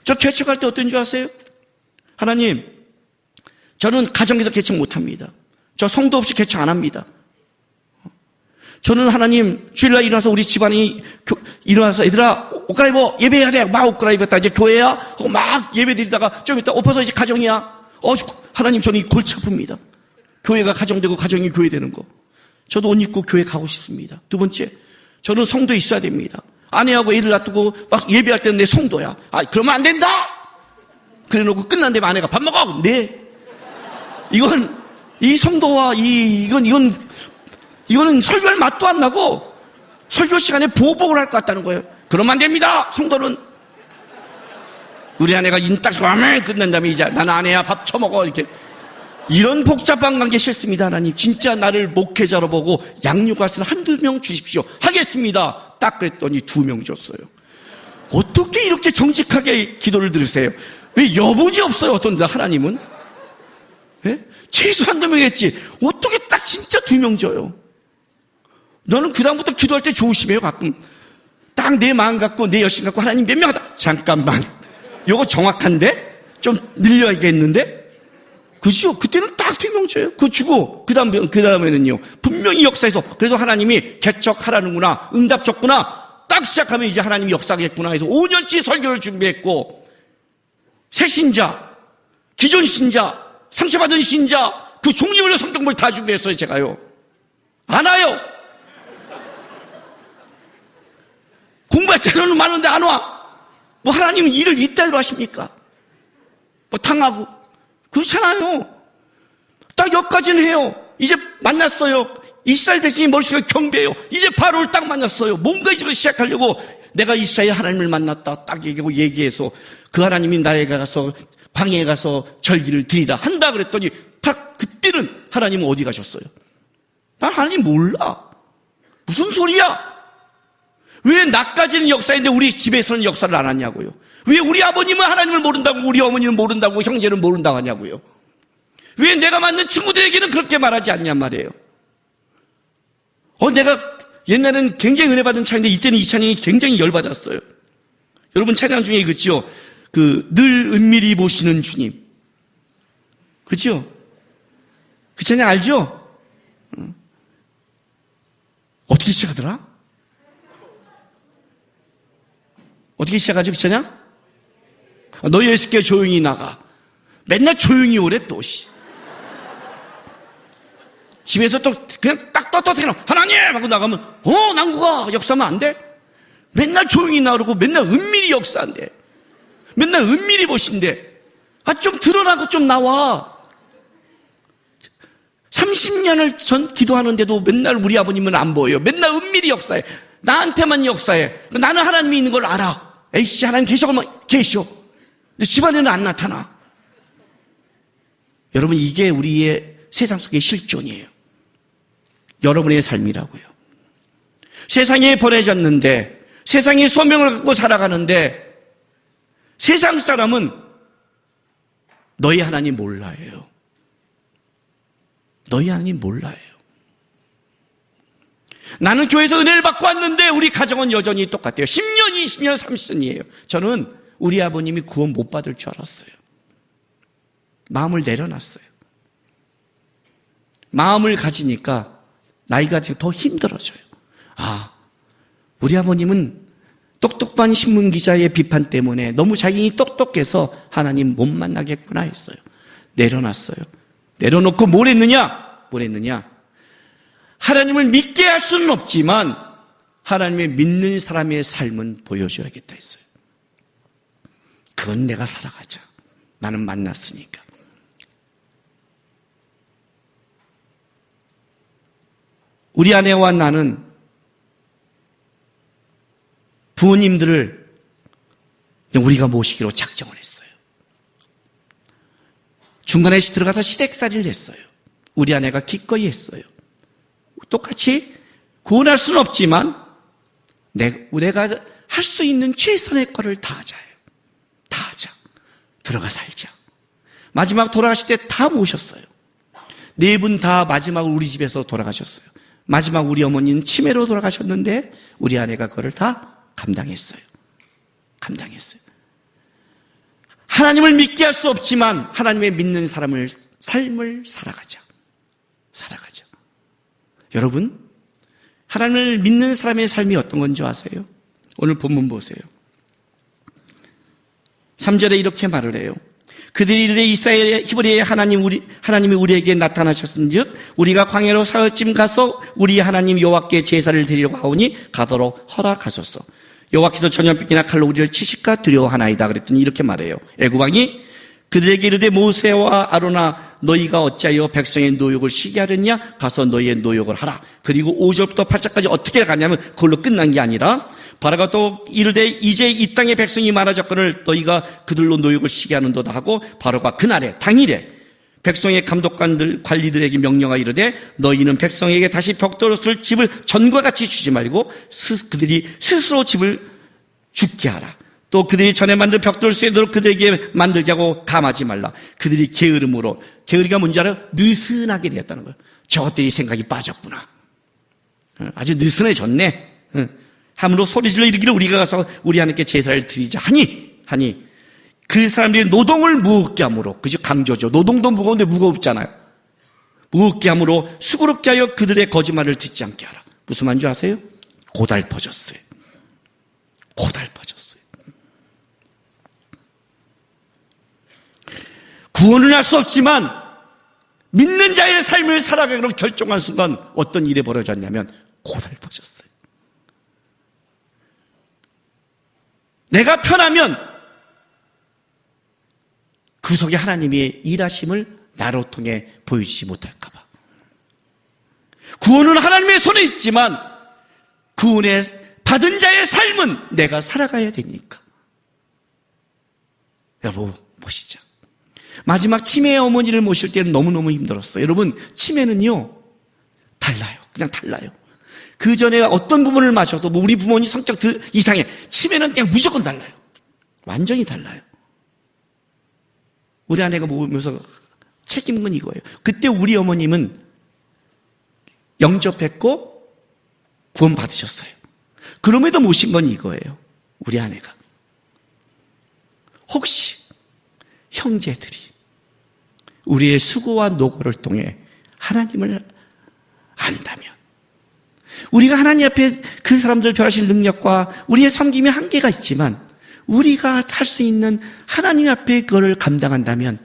저 개척할 때 어떤 줄 아세요? 하나님, 저는 가정에서 개척 못합니다. 저 성도 없이 개척 안 합니다. 저는 하나님 주일날 일어나서 우리 집안이 일어나서 얘들아 옷 갈아입어 예배해야 돼. 막 옷 갈아입었다 이제 교회야 하고 막 예배 드리다가 좀 이따 옷 벗어 이제 가정이야. 하나님 저는 이 골치 아픕니다. 교회가 가정되고 가정이 교회 되는 거. 저도 옷 입고 교회 가고 싶습니다. 두 번째, 저는 성도에 있어야 됩니다. 아내하고 애를 놔두고 막 예배할 때는 내 성도야. 그러면 안 된다. 그래 놓고 끝난 다음에 아내가 밥 먹어. 네. 이건 이 성도와 이거는 설교할 맛도 안 나고 설교 시간에 보복을 할 것 같다는 거예요. 그러면 안 됩니다. 성도는 우리 아내가 인딱 하면 끝난 다음에 이제 나는 아내야 밥 처먹어 이렇게. 이런 복잡한 관계 싫습니다. 하나님 진짜 나를 목회자로 보고 양육할 한두 명 주십시오. 하겠습니다. 딱 그랬더니 2명 줬어요. 어떻게 이렇게 정직하게 기도를 들으세요? 왜 여분이 없어요? 어떤 데 하나님은? 예? 최소 한두 명 했지 어떻게 딱 진짜 2명 줘요? 너는 그 다음부터 기도할 때 조심해요. 가끔 딱 내 마음 갖고 내 열심 갖고 하나님 몇 명 하다 잠깐만 요거 정확한데? 좀 늘려야겠는데? 그죠? 그때는 딱 2명 줘요. 그거 주고, 그 다음에는요, 분명히 역사에서, 그래도 하나님이 개척하라는구나, 응답 줬구나, 딱 시작하면 이제 하나님이 역사하겠구나 해서 5년치 설교를 준비했고, 새 신자, 기존 신자, 상처받은 신자, 그 종류별로 성경을 다 준비했어요, 제가요. 안 와요. 공부할 자료는 많은데 안 와. 뭐 하나님은 일을 이따위로 하십니까? 뭐 당하고. 그렇잖아요. 딱 여기까지는 해요. 이제 만났어요. 이스라엘 백성이 머릿속에 경배해요. 이제 바로를 딱 만났어요. 뭔가 이제부터 시작하려고 내가 이스라엘 하나님을 만났다 딱 얘기해서 그 하나님이 나에게 가서 광야에 가서 절기를 드리라 한다 그랬더니 딱 그때는 하나님은 어디 가셨어요? 난 하나님 몰라. 무슨 소리야? 왜 나까지는 역사인데 우리 집에서는 역사를 안 하냐고요? 왜 우리 아버님은 하나님을 모른다고 우리 어머니는 모른다고 형제는 모른다고 하냐고요? 왜 내가 만난 친구들에게는 그렇게 말하지 않냔 말이에요? 내가 옛날에는 굉장히 은혜 받은 찬양인데 이때는 이 찬양이 굉장히 열받았어요. 여러분 찬양 중에 그죠? 늘 은밀히 보시는 주님. 그죠? 그 찬양 알죠? 어떻게 시작하더라? 어떻게 시작하죠, 그 찬양? 너희 예수께 조용히 나가. 맨날 조용히 오래 또, 집에서 또 그냥 딱 떳떳하게 하나님! 하고 나가면, 난구가 역사하면 안 돼? 맨날 조용히 나오고 맨날 은밀히 역사한대. 맨날 은밀히 보신대. 좀 드러나고 좀 나와. 30년을 전 기도하는데도 맨날 우리 아버님은 안 보여요. 맨날 은밀히 역사해. 나한테만 역사해. 나는 하나님이 있는 걸 알아. 에이씨, 하나님 계셔. 근데 집안에는 안 나타나. 여러분, 이게 우리의 세상 속의 실존이에요. 여러분의 삶이라고요. 세상에 보내졌는데, 세상의 소명을 갖고 살아가는데, 세상 사람은 너희 하나님 몰라요. 너희 하나님 몰라요. 나는 교회에서 은혜를 받고 왔는데 우리 가정은 여전히 똑같아요. 10년, 20년, 30년이에요. 저는 우리 아버님이 구원 못 받을 줄 알았어요. 마음을 내려놨어요. 마음을 가지니까 나이가 더 힘들어져요. 우리 아버님은 똑똑한 신문기자의 비판 때문에 너무 자기는 똑똑해서 하나님 못 만나겠구나 했어요. 내려놨어요. 내려놓고 뭘 했느냐? 하나님을 믿게 할 수는 없지만 하나님을 믿는 사람의 삶은 보여줘야겠다 했어요. 그건 내가 살아가자. 나는 만났으니까. 우리 아내와 나는 부모님들을 우리가 모시기로 작정을 했어요. 중간에 들어가서 시댁살이를 했어요. 우리 아내가 기꺼이 했어요. 똑같이 구원할 수는 없지만 내가 할 수 있는 최선의 거를 다 하자요. 다 하자. 들어가 살자. 마지막 돌아가실 때 다 모셨어요. 4분 다 마지막으로 우리 집에서 돌아가셨어요. 마지막 우리 어머니는 치매로 돌아가셨는데 우리 아내가 그걸 다 감당했어요. 하나님을 믿게 할 수 없지만 하나님의 믿는 삶을 살아가자. 여러분, 하나님을 믿는 사람의 삶이 어떤 건지 아세요? 오늘 본문 보세요. 3절에 이렇게 말을 해요. 그들이 이르되 이스라엘 히브리의 하나님이 우리에게 나타나셨은즉 우리가 광야로 사흘쯤 가서 우리 하나님 여호와께 제사를 드리려고 하오니 가도록 허락하소서. 여호와께서 전염병이나 칼로 우리를 치실까 두려워하나이다. 그랬더니 이렇게 말해요. 애굽왕이 그들에게 이르되 모세와 아론아 너희가 어찌하여 백성의 노역을 쉬게 하느냐? 가서 너희의 노역을 하라. 그리고 5절부터 8절까지 어떻게 가냐면 그걸로 끝난 게 아니라 바로가 또 이르되 이제 이 땅의 백성이 많아졌거늘 너희가 그들로 노역을 시게 하는도다 하고 바로가 그날에 당일에 백성의 감독관들 관리들에게 명령하여 이르되 너희는 백성에게 다시 벽돌을 집을 전과 같이 주지 말고 그들이 스스로 집을 죽게 하라. 또 그들이 전에 만든 벽돌 쇠도록 그들에게 만들게 하고 감하지 말라. 그들이 게으름으로, 게으리가 뭔지 알아요? 느슨하게 되었다는 거예요. 저것들이 생각이 빠졌구나. 아주 느슨해졌네. 함으로 소리질러 이르기를 우리가 가서 우리 하나님께 제사를 드리자 하니 그 사람들이 노동을 무겁게 함으로, 그죠? 강조죠. 노동도 무거운데 무겁잖아요. 무겁게 함으로 수고롭게 하여 그들의 거짓말을 듣지 않게 하라. 무슨 말인지 아세요? 고달퍼졌어요. 고달퍼졌어요. 구원은 할 수 없지만 믿는 자의 삶을 살아가기로 결정한 순간 어떤 일이 벌어졌냐면 고달퍼졌어요. 내가 편하면 그 속에 하나님의 일하심을 나로 통해 보여주지 못할까 봐. 구원은 하나님의 손에 있지만 구원의 받은 자의 삶은 내가 살아가야 되니까. 여러분 보시죠. 마지막 치매의 어머니를 모실 때는 너무너무 힘들었어요. 여러분 치매는요 달라요. 그냥 달라요. 그 전에 어떤 부모를 마셔도 우리 부모님 성격 이상해. 치매는 그냥 무조건 달라요. 완전히 달라요. 우리 아내가 보면서 책임은 건 이거예요. 그때 우리 어머님은 영접했고 구원 받으셨어요. 그럼에도 모신 건 이거예요. 우리 아내가 혹시 형제들이 우리의 수고와 노고를 통해 하나님을 안다면, 우리가 하나님 앞에 그 사람들을 변하실 능력과 우리의 섬김의 한계가 있지만 우리가 할 수 있는 하나님 앞에 그거를 감당한다면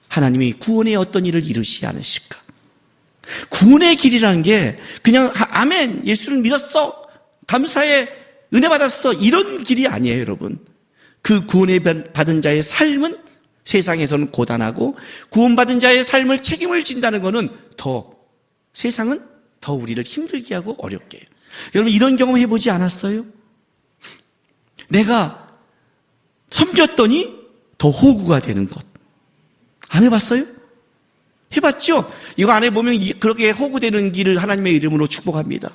하나님이 구원의 어떤 일을 이루시지 않으실까? 구원의 길이라는 게 그냥 아멘 예수를 믿었어 감사해 은혜 받았어 이런 길이 아니에요. 여러분, 그 구원을 받은 자의 삶은 세상에서는 고단하고 구원받은 자의 삶을 책임을 진다는 것은 세상은 더 우리를 힘들게 하고 어렵게 해요. 여러분 이런 경험 해보지 않았어요? 내가 섬겼더니 더 호구가 되는 것 안 해봤어요? 해봤죠? 이거 안 해보면 그렇게 호구되는 길을 하나님의 이름으로 축복합니다.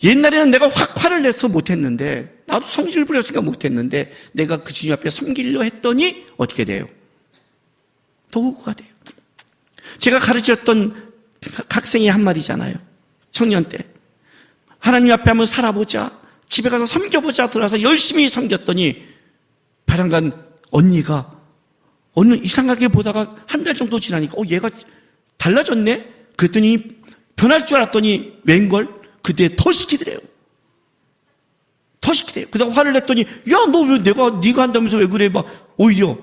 옛날에는 내가 확 화를 내서 못했는데, 나도 성질을 부렸으니까 못했는데 내가 그 주님 앞에 섬기려 했더니 어떻게 돼요? 더 호구가 돼요. 제가 가르쳤던 학생이 한 말이잖아요. 청년 때 하나님 앞에 한번 살아보자, 집에 가서 섬겨보자 들어와서 열심히 섬겼더니 바람간 언니가 어느 이상하게 보다가 한 달 정도 지나니까 얘가 달라졌네? 그랬더니 변할 줄 알았더니 웬걸? 그때 더 시키더래요. 더 시키대요. 그러다가 화를 냈더니 야 너 왜 네가 한다면서 왜 그래? 막 오히려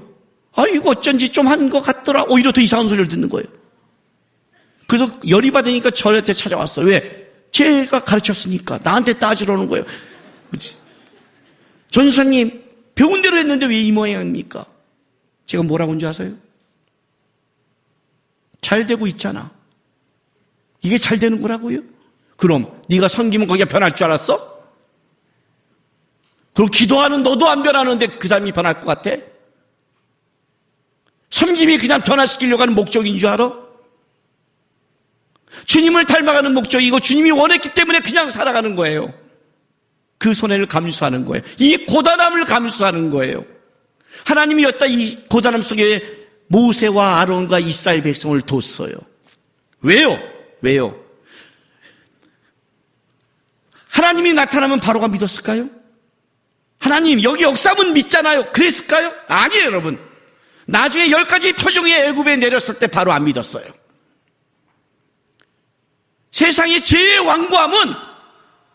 이거 어쩐지 좀 한 것 같더라. 오히려 더 이상한 소리를 듣는 거예요. 그래서 열이 받으니까 저한테 찾아왔어요. 왜? 제가 가르쳤으니까 나한테 따지러 오는 거예요. 전사님 배운 대로 했는데 왜 이 모양입니까? 제가 뭐라고 한 줄 아세요? 잘 되고 있잖아. 이게 잘 되는 거라고요? 그럼 네가 섬기면 거기가 변할 줄 알았어? 그럼 기도하는 너도 안 변하는데 그 사람이 변할 것 같아? 섬김이 그냥 변화시키려고 하는 목적인 줄 알아? 주님을 닮아가는 목적이고 주님이 원했기 때문에 그냥 살아가는 거예요. 그 손해를 감수하는 거예요. 이 고단함을 감수하는 거예요. 하나님이었다 이 고단함 속에 모세와 아론과 이스라엘 백성을 뒀어요. 왜요? 하나님이 나타나면 바로가 믿었을까요? 하나님 여기 역사문 믿잖아요. 그랬을까요? 아니에요. 여러분, 나중에 10가지 표정이 애굽에 내렸을 때 바로 안 믿었어요. 세상의 제일 완고함은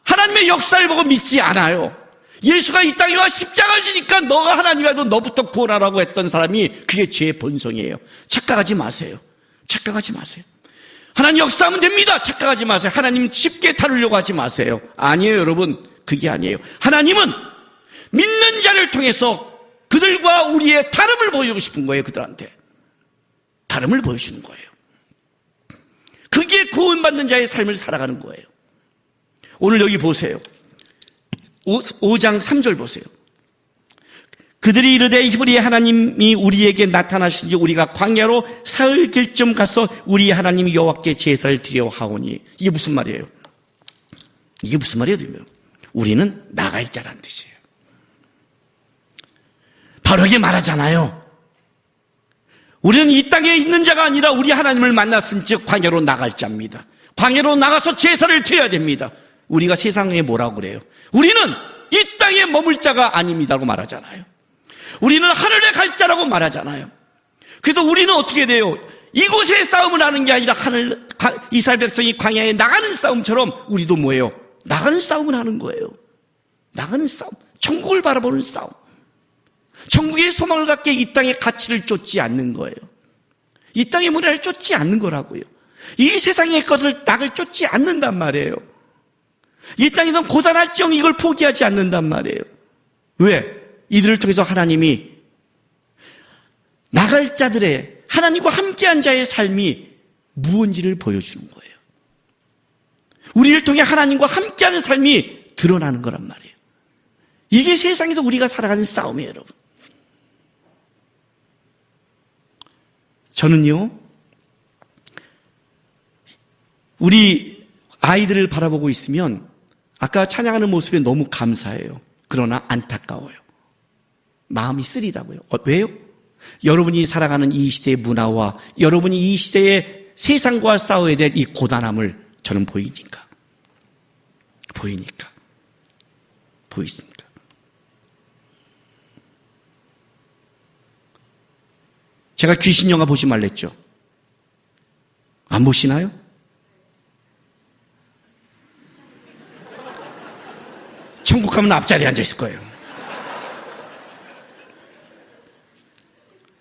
하나님의 역사를 보고 믿지 않아요. 예수가 이 땅에 와 십자가를 지니까 너가 하나님이라도 너부터 구원하라고 했던 사람이 그게 죄의 본성이에요. 착각하지 마세요. 하나님 역사하면 됩니다. 착각하지 마세요. 하나님 쉽게 다루려고 하지 마세요. 아니에요. 여러분, 그게 아니에요. 하나님은 믿는 자를 통해서 그들과 우리의 다름을 보여주고 싶은 거예요. 그들한테 다름을 보여주는 거예요. 그게 구원받는 자의 삶을 살아가는 거예요. 오늘 여기 보세요. 5장 3절 보세요. 그들이 이르되 히브리의 하나님이 우리에게 나타나신지 우리가 광야로 사흘 길쯤 가서 우리 하나님 여호와께 제사를 드려 하오니. 이게 무슨 말이에요? 이게 무슨 말이에요? 우리는 나갈 자란 뜻이에요. 바로 이게 말하잖아요. 우리는 이 땅에 있는 자가 아니라 우리 하나님을 만났은즉 광야로 나갈 자입니다. 광야로 나가서 제사를 드려야 됩니다. 우리가 세상에 뭐라고 그래요? 우리는 이 땅에 머물 자가 아닙니다라고 말하잖아요. 우리는 하늘에 갈 자라고 말하잖아요. 그래서 우리는 어떻게 돼요? 이곳에 싸움을 하는 게 아니라 이스라엘 백성이 광야에 나가는 싸움처럼 우리도 뭐예요? 나가는 싸움을 하는 거예요. 나가는 싸움. 천국을 바라보는 싸움. 천국의 소망을 갖게 이 땅의 가치를 쫓지 않는 거예요. 이 땅의 문화를 쫓지 않는 거라고요. 이 세상의 것을 낙을 쫓지 않는단 말이에요. 이 땅에서는 고단할지언정 이걸 포기하지 않는단 말이에요. 왜? 이들을 통해서 하나님이 나갈 자들의 하나님과 함께한 자의 삶이 무언지를 보여주는 거예요. 우리를 통해 하나님과 함께하는 삶이 드러나는 거란 말이에요. 이게 세상에서 우리가 살아가는 싸움이에요, 여러분. 저는요, 우리 아이들을 바라보고 있으면 아까 찬양하는 모습에 너무 감사해요. 그러나 안타까워요. 마음이 쓰리다고요. 왜요? 여러분이 살아가는 이 시대의 문화와 여러분이 이 시대의 세상과 싸워야 될 이 고단함을 저는 보이니까. 제가 귀신 영화 보지 말랬죠? 안 보시나요? 천국 가면 앞자리에 앉아 있을 거예요.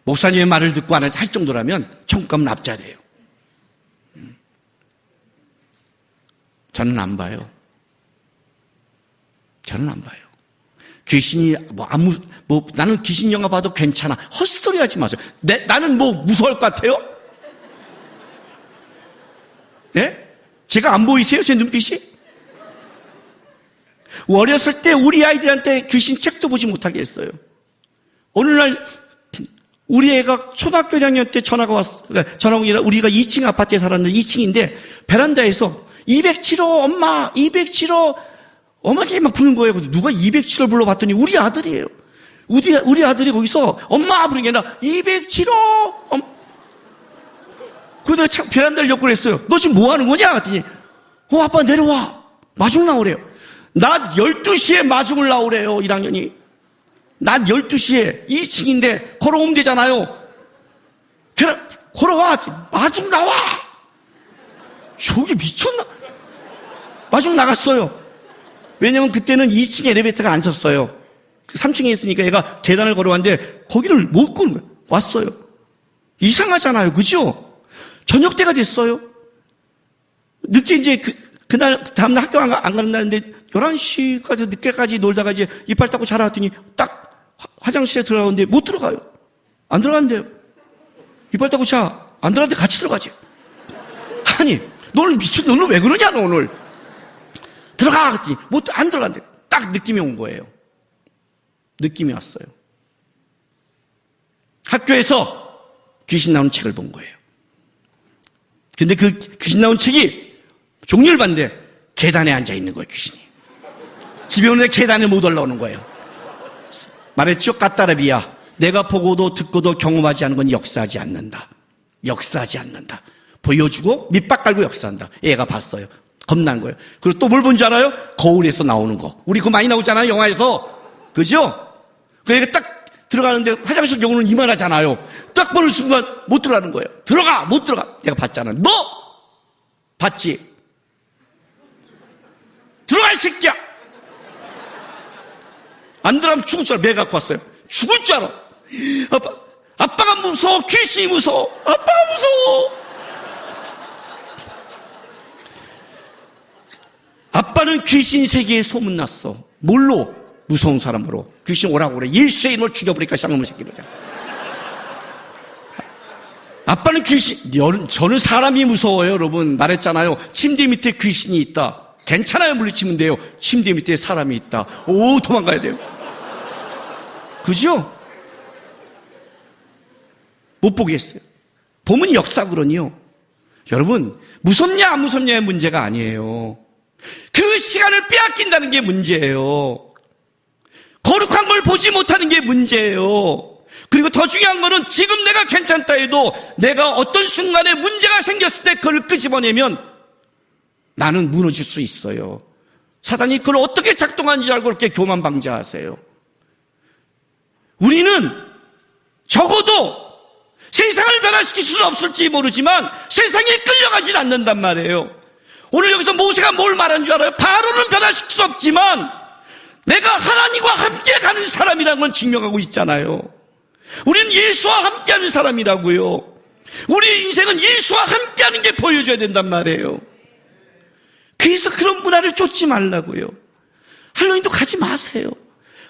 목사님의 말을 듣고 안 할 정도라면 천국 가면 앞자리예요. 저는 안 봐요. 귀신이 나는 귀신 영화 봐도 괜찮아. 헛소리 하지 마세요. 나는 무서울 것 같아요? 예? 제가 안 보이세요? 제 눈빛이? 어렸을 때 우리 아이들한테 귀신 책도 보지 못하게 했어요. 어느 날 우리 애가 초등학교 1학년 때 전화가 온 게 우리가 2층 아파트에 살았는데 2층인데 베란다에서 207호 엄마 207호 어머니 막 부르는 거예요. 누가 207호 불러봤더니 우리 아들이에요. 우리 아들이 거기서 엄마 부르는 게 아니라 207호 내가 베란다를 엮고 그랬어요. 너 지금 뭐 하는 거냐? 그랬더니 아빠 내려와. 마중 나오래요. 낮 12시에 마중을 나오래요. 1학년이. 낮 12시에 2층인데 걸어오면 되잖아요. 걸어와. 마중 나와. 저기 미쳤나? 마중 나갔어요. 왜냐면 그때는 2층 엘리베이터가 안 섰어요. 3층에 있으니까 얘가 계단을 걸어왔는데 거기를 못 끄는 거예요. 왔어요. 이상하잖아요. 그죠? 저녁 때가 됐어요. 늦게 이제 그날 다음날 학교 안 가는 날인데 11시까지 늦게까지 놀다가 이제 이빨 닦고 자라 왔더니 딱 화장실에 들어가는데 못 들어가요. 안 들어간대요. 이빨 닦고 자. 안 들어가는데 같이 들어가지. 아니, 너 오늘 미쳤어. 너는 왜 그러냐, 너 오늘. 들어가! 그랬더니 안 들어간대. 딱 느낌이 온 거예요. 느낌이 왔어요. 학교에서 귀신 나오는 책을 본 거예요. 근데 그 귀신 나온 책이 종류를 봤는데 계단에 앉아 있는 거예요, 귀신이. 집에 오는데 계단에 못 올라오는 거예요. 말했죠? 까따라비야. 내가 보고도 듣고도 경험하지 않은 건 역사하지 않는다. 보여주고 밑밥 깔고 역사한다. 얘가 봤어요. 겁난 거예요. 그리고 또 뭘 본 줄 알아요? 거울에서 나오는 거. 우리 그거 많이 나오잖아요, 영화에서. 그죠? 그러니까 딱 들어가는데 화장실 경우는 이만하잖아요. 딱 보는 순간 못 들어가는 거예요. 들어가! 못 들어가! 내가 봤잖아. 너! 봤지? 들어가, 이 새끼야! 안 들어가면 죽을 줄 알아. 매 갖고 왔어요. 죽을 줄 알아. 아빠가 무서워. 귀신이 무서워. 아빠가 무서워. 아빠는 귀신 세계에 소문났어. 뭘로? 무서운 사람으로. 귀신 오라고 그래. 예수의 이름으로 죽여버릴까, 쌍놈의 새끼들. 아빠는 귀신, 저는 사람이 무서워요, 여러분. 말했잖아요. 침대 밑에 귀신이 있다. 괜찮아요, 물리치면 돼요. 침대 밑에 사람이 있다. 오, 도망가야 돼요. 그죠? 못 보겠어요. 보면 역사거든요. 여러분, 무섭냐 안 무섭냐의 문제가 아니에요. 그 시간을 빼앗긴다는 게 문제예요. 거룩한 걸 보지 못하는 게 문제예요. 그리고 더 중요한 거는 지금 내가 괜찮다 해도 내가 어떤 순간에 문제가 생겼을 때 그걸 끄집어내면 나는 무너질 수 있어요. 사단이 그걸 어떻게 작동하는지 알고 그렇게 교만방자하세요. 우리는 적어도 세상을 변화시킬 수는 없을지 모르지만 세상에 끌려가진 않는단 말이에요. 오늘 여기서 모세가 뭘 말한 줄 알아요? 바로는 변화시킬 수 없지만 내가 하나님과 함께 가는 사람이라는 걸 증명하고 있잖아요. 우리는 예수와 함께하는 사람이라고요. 우리의 인생은 예수와 함께하는 게 보여줘야 된단 말이에요. 그래서 그런 문화를 쫓지 말라고요. 할로윈도 가지 마세요.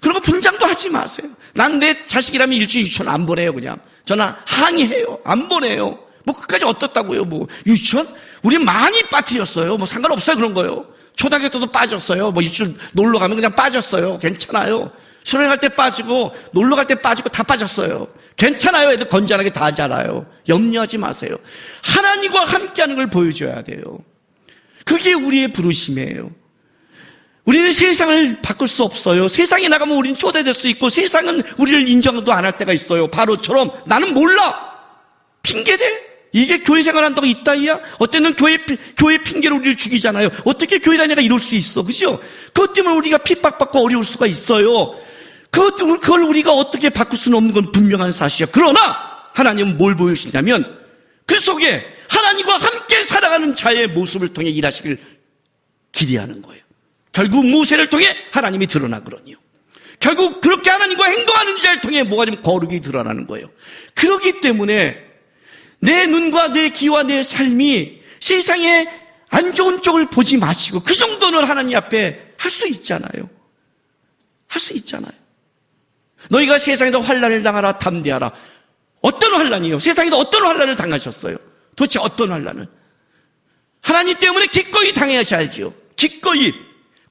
그런 거 분장도 하지 마세요. 난 내 자식이라면 일주일 유치원 안 보내요. 그냥 저는 항의해요. 안 보내요. 뭐 끝까지 어떻다고요. 뭐 유치원? 우리 많이 빠뜨렸어요. 뭐 상관없어요. 그런 거요. 초등학교 때도 빠졌어요. 뭐 일주일 놀러 가면 그냥 빠졌어요. 괜찮아요. 수련회 갈 때 빠지고 놀러 갈 때 빠지고 다 빠졌어요. 괜찮아요. 애들 건전하게 다 하잖아요. 염려하지 마세요. 하나님과 함께하는 걸 보여줘야 돼요. 그게 우리의 부르심이에요. 우리는 세상을 바꿀 수 없어요. 세상에 나가면 우리는 쪼대될 수 있고 세상은 우리를 인정도 안 할 때가 있어요. 바로처럼 나는 몰라. 핑계대? 이게 교회 생활한다고 이따위야? 어때는 교회 핑계로 우리를 죽이잖아요. 어떻게 교회 다니가 이럴 수 있어? 그죠? 그것 때문에 우리가 핍박받고 어려울 수가 있어요. 그걸 우리가 어떻게 바꿀 수는 없는 건 분명한 사실이야. 그러나 하나님은 뭘 보여주시냐면 그 속에 하나님과 함께 살아가는 자의 모습을 통해 일하시길 기대하는 거예요. 결국 모세를 통해 하나님이 드러나거든요. 결국 그렇게 하나님과 행동하는 자를 통해 뭐가 좀 거룩이 드러나는 거예요. 그렇기 때문에 내 눈과 내 귀와 내 삶이 세상에 안 좋은 쪽을 보지 마시고 그 정도는 하나님 앞에 할 수 있잖아요. 할 수 있잖아요. 너희가 세상에서 환난을 당하라 담대하라. 어떤 환난이요? 세상에서 어떤 환난을 당하셨어요? 도대체 어떤 환난을? 하나님 때문에 기꺼이 당하셔야죠. 기꺼이.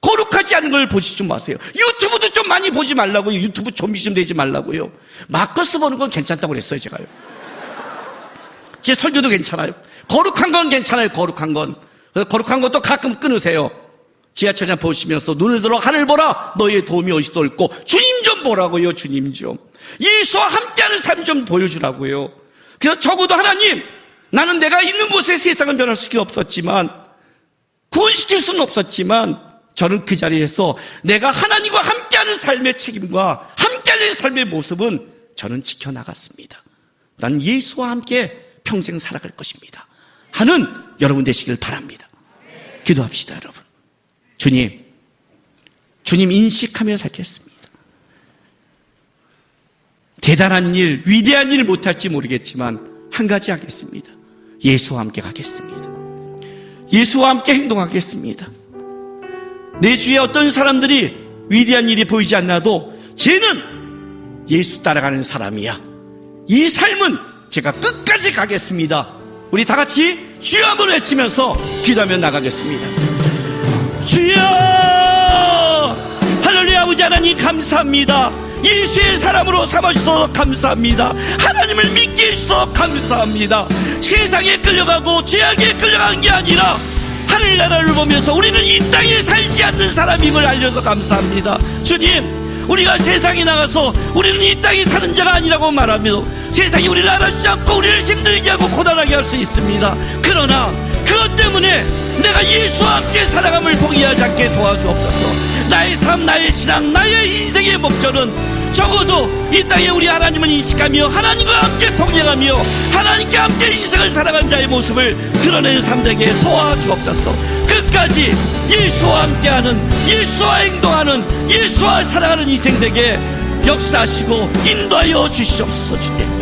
거룩하지 않은 걸 보지 좀 마세요. 유튜브도 좀 많이 보지 말라고요. 유튜브 좀비 좀 되지 말라고요. 마커스 보는 건 괜찮다고 그랬어요, 제가요. 제 설교도 괜찮아요. 거룩한 건 괜찮아요, 거룩한 건. 그래서 거룩한 것도 가끔 끊으세요. 지하철장 보시면서 눈을 들어 하늘 보라. 너의 도움이 어디서 올고 주님 좀 보라고요, 주님 좀. 예수와 함께하는 삶 좀 보여주라고요. 그래서 적어도 하나님, 나는 내가 있는 곳에 세상을 변화시킬 수 없었지만 구원시킬 수는 없었지만 저는 그 자리에서 내가 하나님과 함께하는 삶의 책임과 함께하는 삶의 모습은 저는 지켜나갔습니다. 나는 예수와 함께 평생 살아갈 것입니다 하는 여러분 되시길 바랍니다. 기도합시다. 여러분, 주님 인식하며 살겠습니다. 대단한 일, 위대한 일을 못할지 모르겠지만 한 가지 하겠습니다. 예수와 함께 가겠습니다. 예수와 함께 행동하겠습니다. 내 주위에 어떤 사람들이 위대한 일이 보이지 않나도 쟤는 예수 따라가는 사람이야. 이 삶은 제가 끝까지 가겠습니다. 우리 다 같이 주여 한번 외치면서 기도하며 나가겠습니다. 주여! 할렐루야. 아버지 하나님 감사합니다. 예수의 사람으로 삼아주셔서 감사합니다. 하나님을 믿게 해주셔서 감사합니다. 세상에 끌려가고 죄악에 끌려가는 게 아니라 하늘나라를 보면서 우리는 이 땅에 살지 않는 사람임을 알려서 감사합니다. 주님, 우리가 세상에 나가서 우리는 이 땅에 사는 자가 아니라고 말하며 세상이 우리를 알아주지 않고 우리를 힘들게 하고 고단하게 할 수 있습니다. 그러나 그것 때문에 내가 예수와 함께 살아감을 포기하지 않게 도와주옵소서. 나의 삶, 나의 신앙, 나의 인생의 목적은 적어도 이 땅에 우리 하나님을 인식하며 하나님과 함께 동행하며 하나님께 함께 인생을 살아간 자의 모습을 드러내는 삶 되게 도와주옵소서. 끝까지 예수와 함께하는, 예수와 행동하는, 예수와 살아가는 인생 되게 역사하시고 인도하여 주시옵소서. 주님,